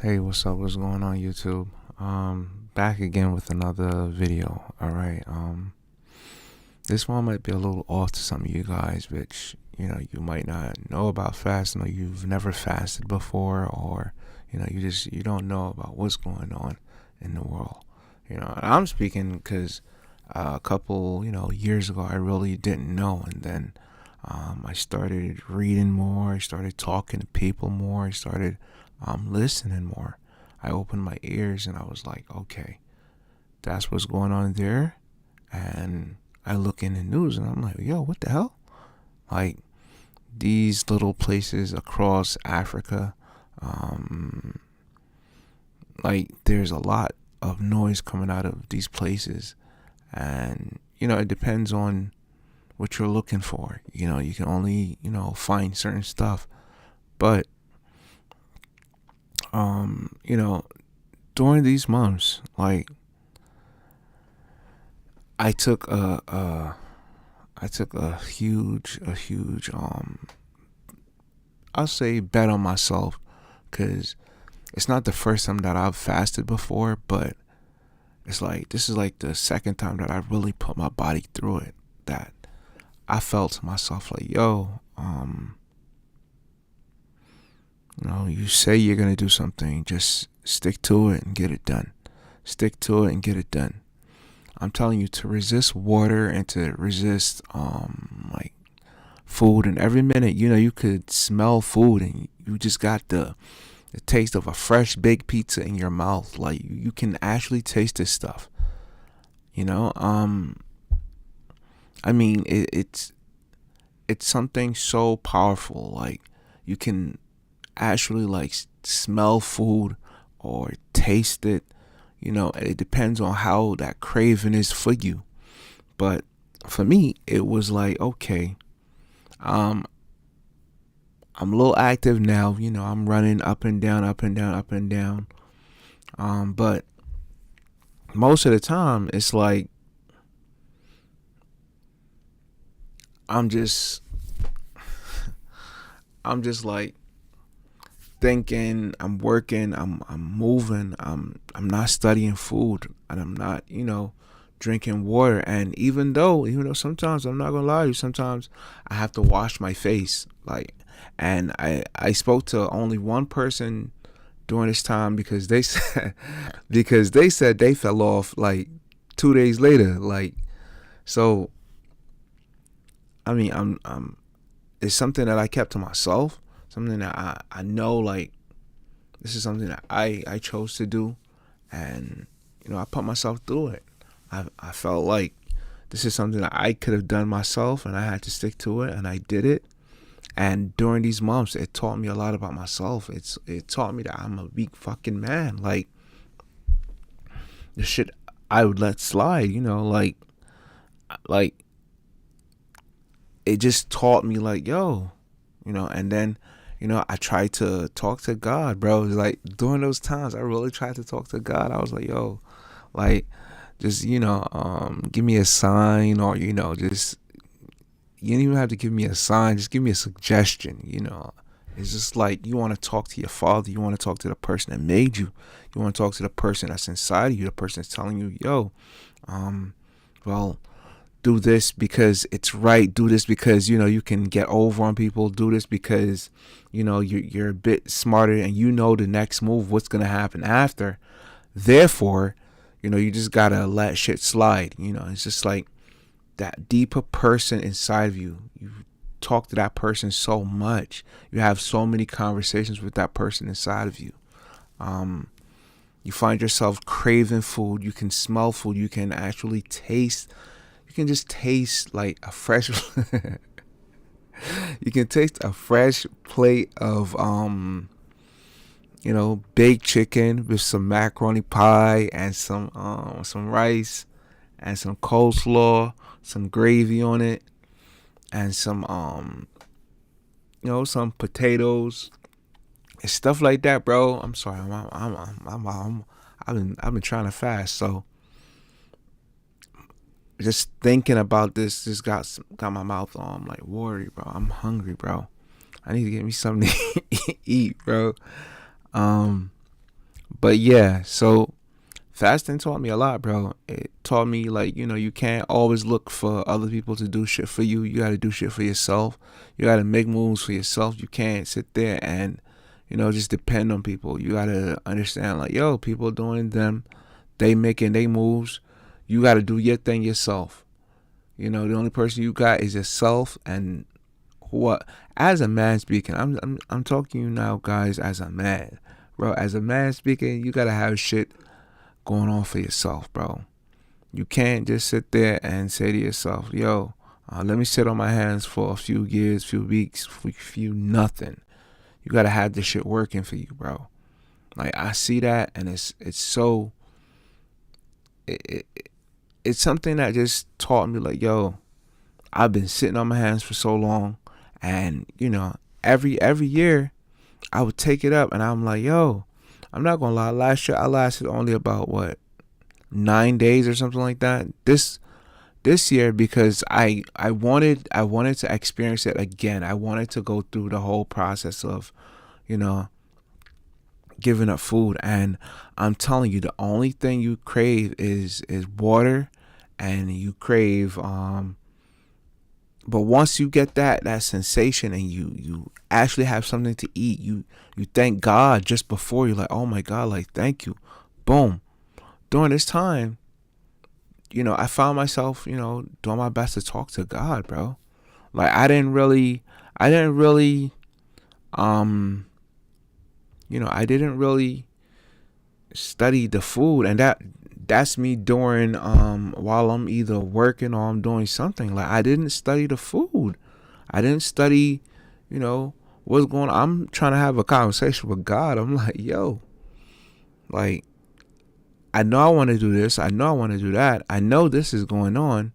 Hey, what's up? What's going on, YouTube? Back again with another video. All right. This one might be a little off to some of you guys, which you might not know about fasting, or you've never fasted before, or you don't know about what's going on in the world. And I'm speaking because a couple years ago I really didn't know, and then I started reading more. I started talking to people more. I started listening more. I opened my ears and I was like, okay, that's what's going on there. And I look in the news and I'm like, yo, what the hell? Like these little places across Africa, um, like there's a lot of noise coming out of these places. And, it depends on what you're looking for. You can only, find certain stuff. But, during these months, like I took a huge I'll say bet on myself, because it's not the first time that I've fasted before, but it's like this is like the second time that I really put my body through it. That I felt to myself like, yo, you say you're gonna do something, just stick to it and get it done. Stick to it and get it done. I'm telling you, to resist water and to resist like food, and every minute you could smell food and you just got the taste of a fresh baked pizza in your mouth. Like you can actually taste this stuff. You know, I mean it's something so powerful. Like you can actually like smell food or taste it. It depends on how that craving is for you. But for me, it was like, okay, um, I'm a little active now. I'm running up and down, up and down, up and down. But most of the time, it's like I'm just, I'm just like thinking, I'm working, I'm moving, I'm not studying food, and I'm not, drinking water. And even though sometimes, I'm not gonna lie to you, sometimes I have to wash my face. Like, and I spoke to only one person during this time, because they said they fell off like 2 days later. Like, so I mean, it's something that I kept to myself, something that I know, like this is something that I chose to do. And I put myself through it. I felt like this is something that I could have done myself, and I had to stick to it, and I did it. And during these months, it taught me a lot about myself. It taught me that I'm a weak fucking man. Like the shit I would let slide, like it just taught me like, yo, and then I tried to talk to God, bro. Like during those times I really tried to talk to God. I was like, yo, like just give me a sign, or just, you don't even have to give me a sign, just give me a suggestion. It's just like, you want to talk to your father, you want to talk to the person that made you, you want to talk to the person that's inside of you, the person that's telling you, yo, well, do this because it's right. Do this because you can get over on people. Do this because you're a bit smarter, and the next move, what's gonna happen after. Therefore, you just gotta let shit slide. It's just like that deeper person inside of you. You talk to that person so much. You have so many conversations with that person inside of you. Um, you find yourself craving food. You can smell food. You can actually taste. You can just taste like a fresh. You can taste a fresh plate of baked chicken with some macaroni pie and some rice and some coleslaw, some gravy on it, and some some potatoes and stuff like that, bro. I'm sorry, I've been trying to fast, so just thinking about this just got my mouth on like watery, bro. I'm hungry, bro. I need to get me something to eat, bro. Um, But yeah, so fasting taught me a lot, bro. It taught me, like, you can't always look for other people to do shit for you. You got to do shit for yourself. You got to make moves for yourself. You can't sit there and, just depend on people. You got to understand, like, yo, people doing them, they making they moves. You got to do your thing yourself. The only person you got is yourself. And what, as a man speaking, I'm talking to you now, guys, as a man, bro. As a man speaking, you got to have shit going on for yourself, bro. You can't just sit there and say to yourself, yo, let me sit on my hands for a few years, few weeks, few nothing. You gotta have this shit working for you, bro. Like, I see that, and it's so it's something that just taught me, like, yo, I've been sitting on my hands for so long, and every year I would take it up, and I'm like, yo, I'm not gonna lie. Last year I lasted only about, what, 9 days or something like that. This year, because I wanted to experience it again. I wanted to go through the whole process of, you know, giving up food. And I'm telling you, the only thing you crave is water, and you crave but once you get that sensation, and you actually have something to eat, you thank God just before. You're like, oh my God, like, thank you. Boom. During this time, I found myself, doing my best to talk to God, bro. Like, I didn't really, I didn't really study the food, and that's me during, while I'm either working or I'm doing something. Like, I didn't study the food. I didn't study, what's going on. I'm trying to have a conversation with God. I'm like, yo, like, I know I want to do this. I know I want to do that. I know this is going on.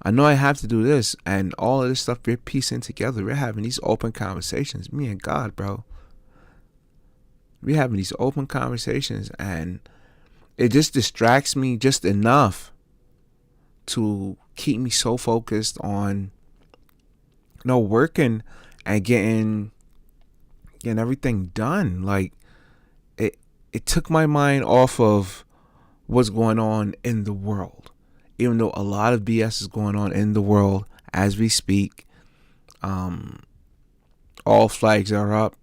I know I have to do this. And all of this stuff, we're piecing together. We're having these open conversations. Me and God, bro. We're having these open conversations. And it just distracts me just enough to keep me so focused on, working and getting everything done. Like, it took my mind off of what's going on in the world, even though a lot of BS is going on in the world as we speak. All flags are up,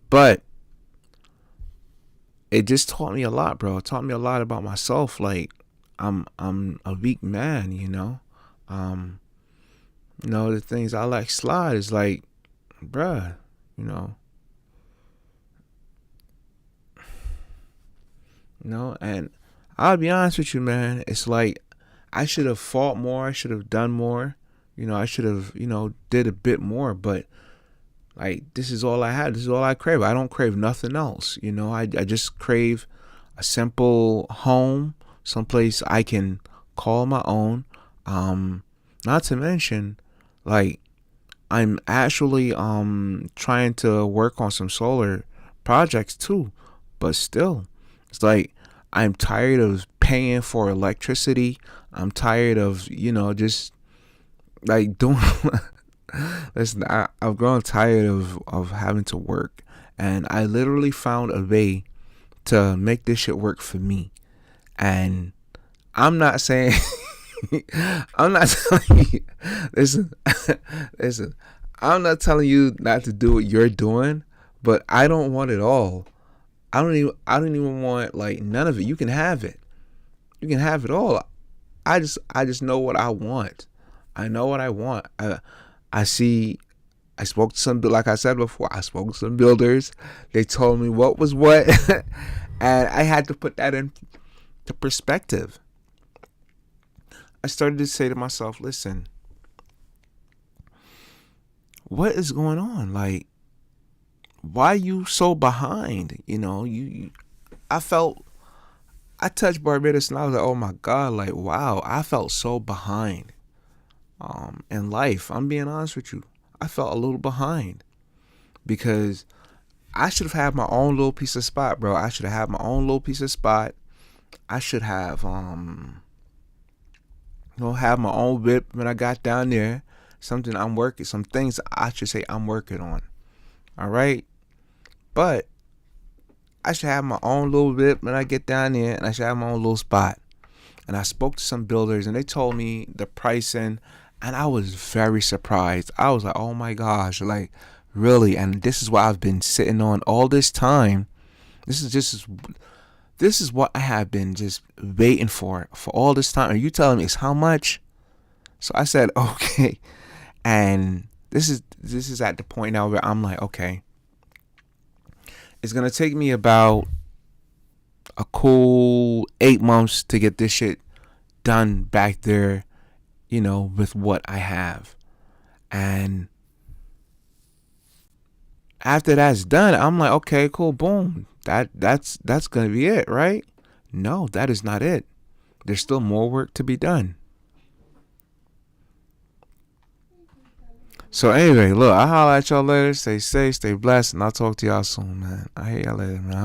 but it just taught me a lot, bro. It taught me a lot about myself. Like, I'm a weak man, the things I like slide is like, bruh, and I'll be honest with you, man. It's like, I should have fought more. I should have done more. I should have, did a bit more. But, like, this is all I had. This is all I crave. I don't crave nothing else. I just crave a simple home, someplace I can call my own. Not to mention, like, I'm actually trying to work on some solar projects too. But still, it's like, I'm tired of paying for electricity. I'm tired of, just like doing. Listen, I've grown tired of having to work. And I literally found a way to make this shit work for me. And I'm not saying, I'm not telling you, listen, listen, I'm not telling you not to do what you're doing, but I don't want it all. I don't even want, like, none of it. You can have it. You can have it all. I just know what I want. I know what I want. I spoke to some, like I said before, I spoke to some builders. They told me what was what. And I had to put that into perspective. I started to say to myself, listen, what is going on? Like, why are you so behind? I touched Barbados, and I was like, oh my God, like, wow, I felt so behind in life. I'm being honest with you. I felt a little behind because I should have had my own little piece of spot, bro. I should have had my own little piece of spot. I should have have my own whip when I got down there. Some things I should say I'm working on. All right. But I should have my own little bit when I get down there, and I should have my own little spot. And I spoke to some builders, and they told me the pricing, and I was very surprised. I was like, oh my gosh, like really? And this is what I've been sitting on all this time. This is just this is what I have been just waiting for all this time. Are you telling me it's how much? So I said, okay. And this is at the point now where I'm like, okay, it's gonna take me about a cool 8 months to get this shit done back there, with what I have. And after that's done, I'm like, okay, cool, boom. That's gonna be it, right? No, that is not it. There's still more work to be done. So anyway, look, I'll holler at y'all later. Stay safe, stay blessed, and I'll talk to y'all soon, man. I hear y'all later, man. I'm